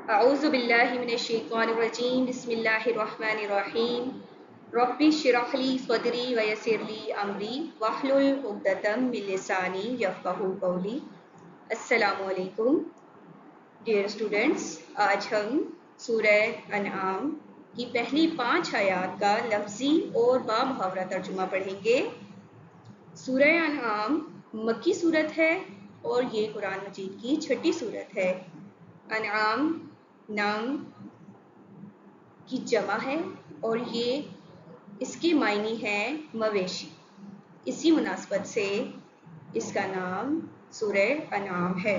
اعوذ باللہ من الشیطان الرجیم بسم اللہ الرحمن الرحیم ربی اشرح لی صدری ویسر لی امری واحلل عقدۃ من لسانی یفقہوا قولی۔ السلام علیکم ڈیئر اسٹوڈینٹس، آج ہم سورہ انعام کی پہلی 5 آیات کا لفظی اور بامحاورہ ترجمہ پڑھیں گے۔ سورہ انعام مکی صورت ہے اور یہ قرآن مجید کی 6ٹھی صورت ہے۔ انعام نام کی جمع ہے اور یہ اس کے معنی ہے مویشی، اسی مناسبت سے اس کا نام سورہ انعام ہے۔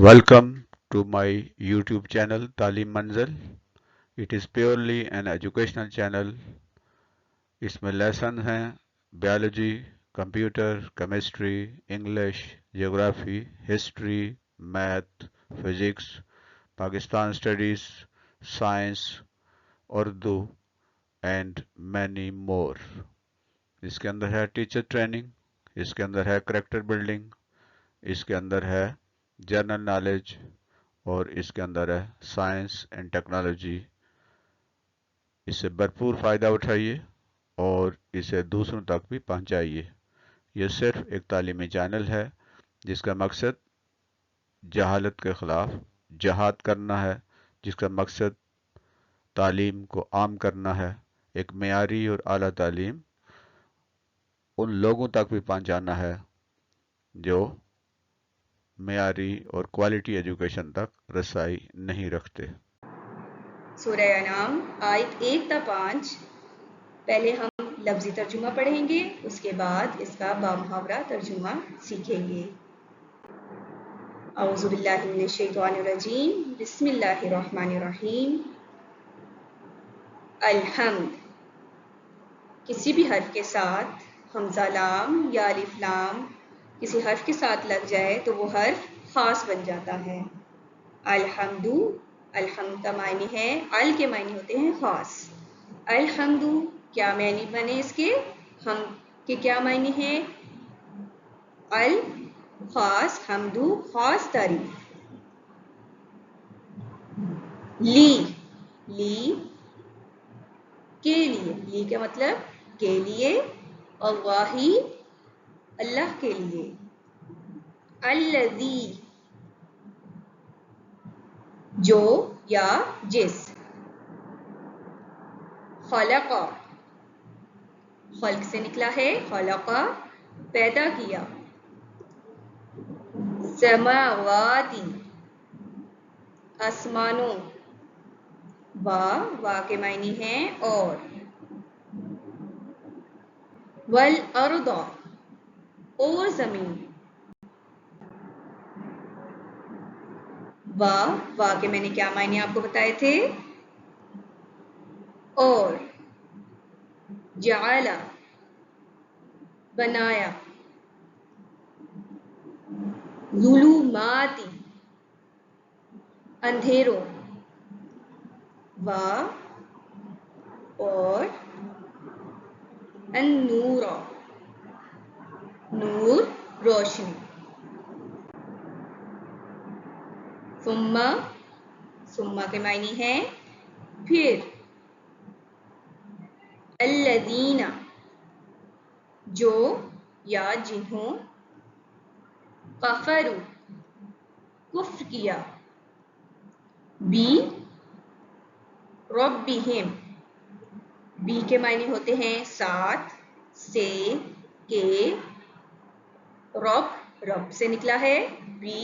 Welcome to my YouTube channel تعلیم منزل. It is purely an educational channel. اس میں لیسن ہیں بیالوجی، کمپیوٹر، کیمسٹری، انگلش، جغرافی، history, math, physics, Pakistan studies, science, Urdu and many more. اس کے اندر ہے ٹیچر ٹریننگ، اس کے اندر ہے کریکٹر بلڈنگ، اس کے اندر ہے جنرل نالج اور اس کے اندر ہے سائنس اینڈ ٹیکنالوجی۔ اس سے بھرپور فائدہ اٹھائیے اور اسے دوسروں تک بھی پہنچائیے۔ یہ صرف ایک تعلیمی چینل ہے جس کا مقصد جہالت کے خلاف جہاد کرنا ہے، جس کا مقصد تعلیم کو عام کرنا ہے، ایک معیاری اور اعلیٰ تعلیم ان لوگوں تک بھی پہنچانا ہے جو معیاری اور کوالٹی ایجوکیشن تک رسائی نہیں رکھتے۔ سورہ انعام آیت 1 تا 5 پہلے ہم لفظی ترجمہ پڑھیں گے، اس کے بعد اس کا بامحاورہ ترجمہ سیکھیں گے۔ اعوذ باللہ من الشیطان الرجیم بسم اللہ الرحمن الرحیم۔ الحمد، کسی بھی حرف کے ساتھ حمزہ لام یا الف لام کسی حرف کے ساتھ لگ جائے تو وہ حرف خاص بن جاتا ہے۔ الحمد، الحمد کا معنی ہے، ال کے معنی ہوتے ہیں خاص۔ الحمد کیا معنی بنے اس کے؟ ہم کے کیا معنی ہے؟ ال خاص، حمد خاص تعریف۔ لی، لی کے لیے، لی کا مطلب کے لیے، اللہ، اللہ کے لیے۔ الذی، جو یا جس۔ خلق، خلق سے نکلا ہے خلق، پیدا کیا۔ سماواتی، آسمانوں، وا کے معنی ہیں اور۔ والارض، اور زمین۔ وا کے میں نے کیا معنی آپ کو بتائے تھے؟ اور۔ جعل، بنایا۔ ظلمات، اندھیروں۔ وا اور النور، نور روشنی۔ ثم کے معنی ہے پھر۔ الذین، جو یا جنہوں۔ کفروا، کفر کیا۔ بی ربہم، بی کے معنی ہوتے ہیں ساتھ، سے، کے۔ رب سے نکلا ہے بی،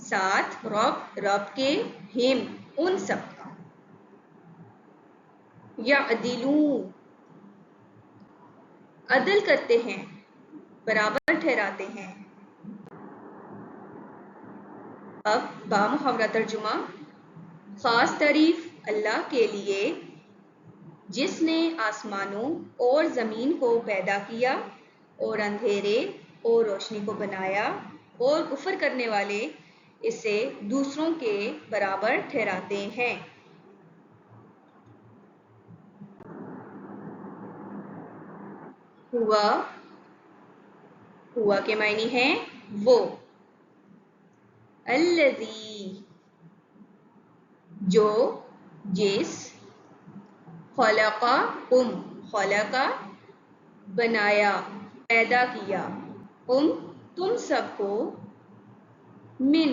ساتھ رب، رب کے، ہم ان سب کا۔ یعدلون، عدل کرتے ہیں، برابر ٹھہراتے ہیں۔ اب بامحاورہ ترجمہ۔ خاص تعریف اللہ کے لیے جس نے آسمانوں اور زمین کو پیدا کیا اور اندھیرے اور روشنی کو بنایا، اور کفر کرنے والے اسے دوسروں کے برابر ٹھہراتے ہیں۔ ہوا کے معنی ہیں وہ۔ الذی جو جس خلقکم خلقا بنایا پیدا کیا تم سب کو من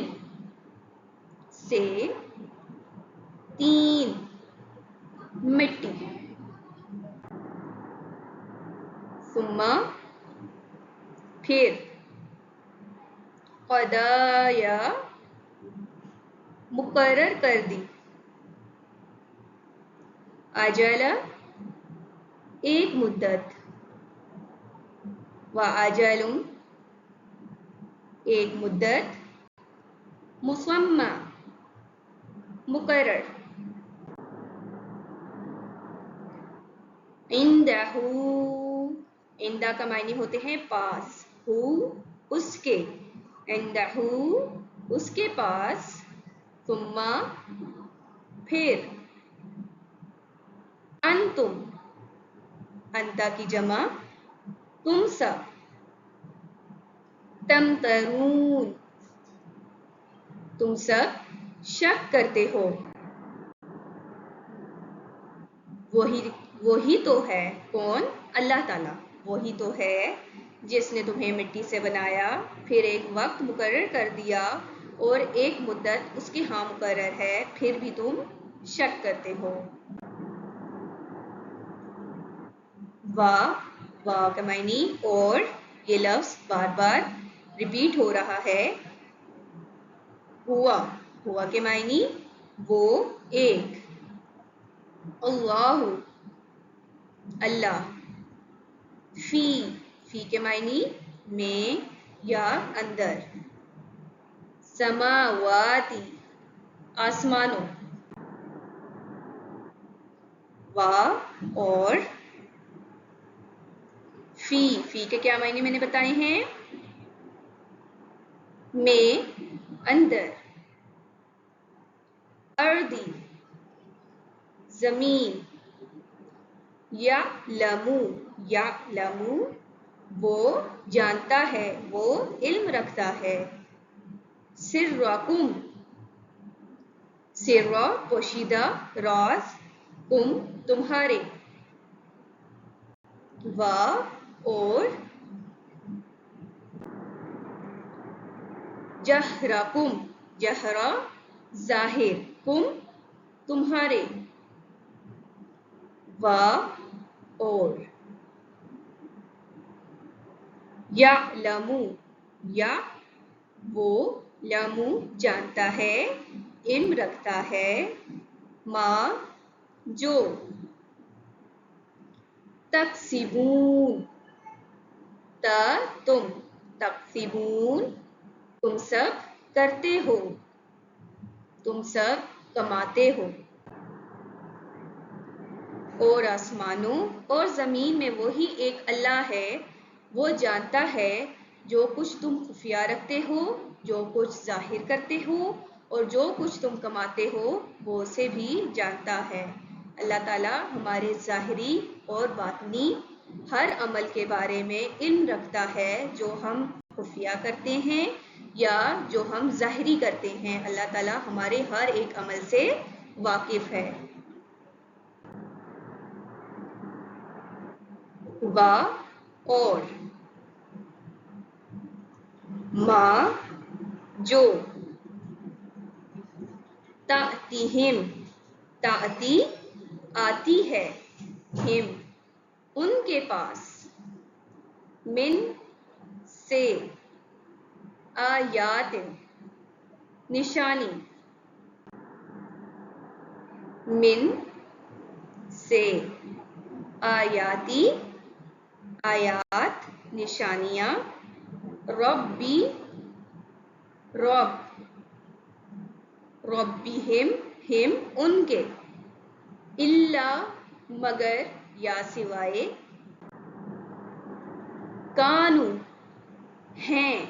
سے تین مٹی ثم پھر قضایا مقرر کر دی اجل ایک مدت و اجل ایک مدت مسمى مقرر عندہ عندہ کا معنی ہوتے ہیں پاس ہو اس کے عندہ اس کے پاس ثم پھر انتم انتا کی جمع تم سب تمترون تم سب شک کرتے ہو وہی تو ہے کون اللہ تعالیٰ وہی تو ہے جس نے تمہیں مٹی سے بنایا پھر ایک وقت مقرر کر دیا اور ایک مدت اس کی ہاں مقرر ہے پھر بھی تم شک کرتے ہو واہ کا معنی اور یہ لفظ بار بار ریپیٹ ہو رہا ہے ہوا کے معنی وہ ایک اللہ فی کے معنی میں یا اندر سماواتی آسمانوں اور فی کے کیا معنی میں نے بتائے ہیں میں اندر اردی زمین یعلمو وہ جانتا ہے وہ علم رکھتا ہے سرکم سر پوشیدہ راز تمہارے اور جہرکم جہرا ظاہر تمہارے اور یعلمو وہ لمو جانتا ہے علم رکھتا ہے ما جو تکسبون تکسبون تم سب کرتے ہو تم سب کماتے ہو اور آسمانوں اور زمین میں وہی ایک اللہ ہے وہ جانتا ہے جو کچھ تم خفیہ رکھتے ہو جو کچھ ظاہر کرتے ہو اور جو کچھ تم کماتے ہو وہ اسے بھی جانتا ہے اللہ تعالیٰ ہمارے ظاہری اور باطنی ہر عمل کے بارے میں علم رکھتا ہے جو ہم خفیہ کرتے ہیں یا جو ہم ظاہری کرتے ہیں اللہ تعالیٰ ہمارے ہر ایک عمل سے واقف ہے اور ما جو تأتیہم تأتی آتی ہے ہم ان کے پاس من سے آیات نشانی من سے آیاتی آیات نشانیاں ربہم ہم ان کے الا مگر یا سوائے کانو ہیں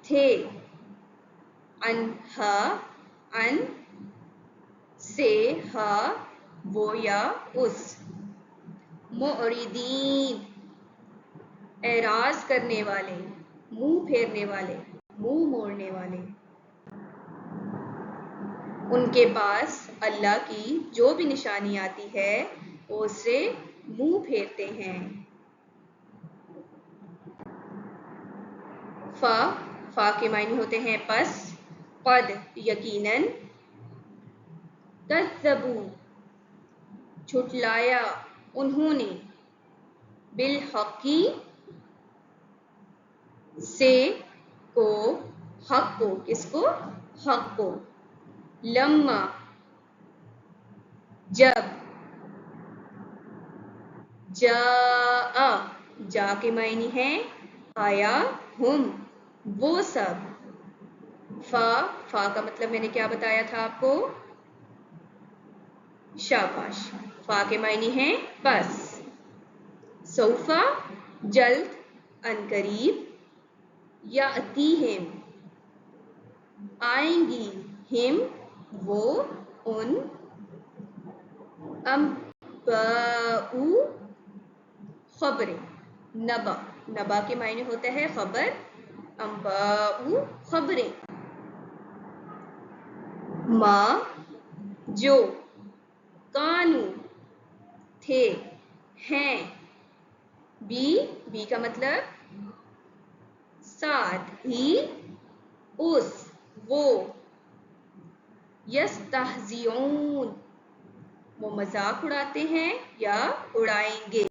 تھے انہا ان سے ہا وہ یا اس معرضین اعراض کرنے والے منہ پھیرنے والے منہ موڑنے والے ان کے پاس اللہ کی جو بھی نشانی آتی ہے وہ اس سے منہ پھیرتے ہیں۔ فا کے معنی ہوتے ہیں پس، قد یقیناً، کذبوا جھٹلایا انہوں نے، بالحق سے کو، حق کو، کس کو؟ حق کو، لما جب، جا کے معنی ہے آیا، ہم وہ سب، فا کا مطلب میں نے کیا بتایا تھا آپ کو؟ شاباش، فا کے معنی ہے بس، سوفا جلد، ان قریب، یاتیہم آئیں گی، ہم وہ، ان، انباء خبریں، نبا کے معنی ہوتا ہے خبر، انباء خبریں، ما جو، کانو تھے، ہیں، بی کا مطلب ساتھ ہی، اس، وہ، یستہزئون وہ مذاق اڑاتے ہیں یا اڑائیں گے،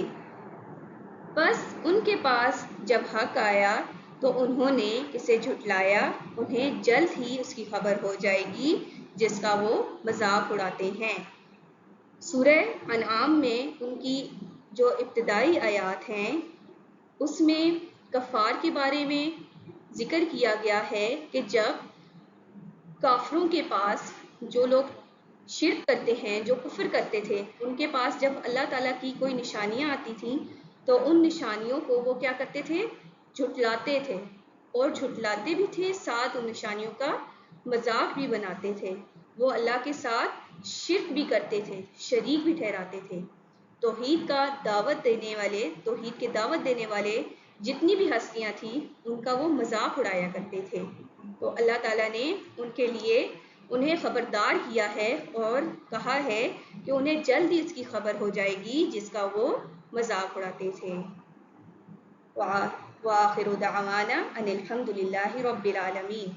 بس ان کے پاس جب حق آیا تو انہوں نے اسے جھٹلایا، انہیں جلد ہی اس کی خبر ہو جائے گی جس کا وہ مذاق اڑاتے ہیں۔ سورہ انعام میں ان کی جو ابتدائی آیات ہیں اس میں کفار کے بارے میں ذکر کیا گیا ہے کہ جب کافروں کے پاس، جو لوگ شرک کرتے ہیں، جو کفر کرتے تھے، ان کے پاس جب اللہ تعالیٰ کی کوئی نشانیاں آتی تھیں تو ان نشانیوں کو وہ کیا کرتے تھے؟ جھٹلاتے تھے، اور جھٹلاتے بھی تھے، ساتھ ان نشانیوں کا مذاق بھی بناتے تھے، وہ اللہ کے ساتھ شرک بھی کرتے تھے، شریک بھی ٹھہراتے تھے۔ توحید کا دعوت دینے والے، توحید کے دعوت دینے والے جتنی بھی ہستیاں تھیں ان کا وہ مذاق اڑایا کرتے تھے، تو اللہ تعالیٰ نے ان کے لیے انہیں خبردار کیا ہے اور کہا ہے کہ انہیں جلد ہی اس کی خبر ہو جائے گی جس کا وہ مذاق اڑاتے تھے۔ وآخر دعوانا ان الحمد للہ رب العالمین۔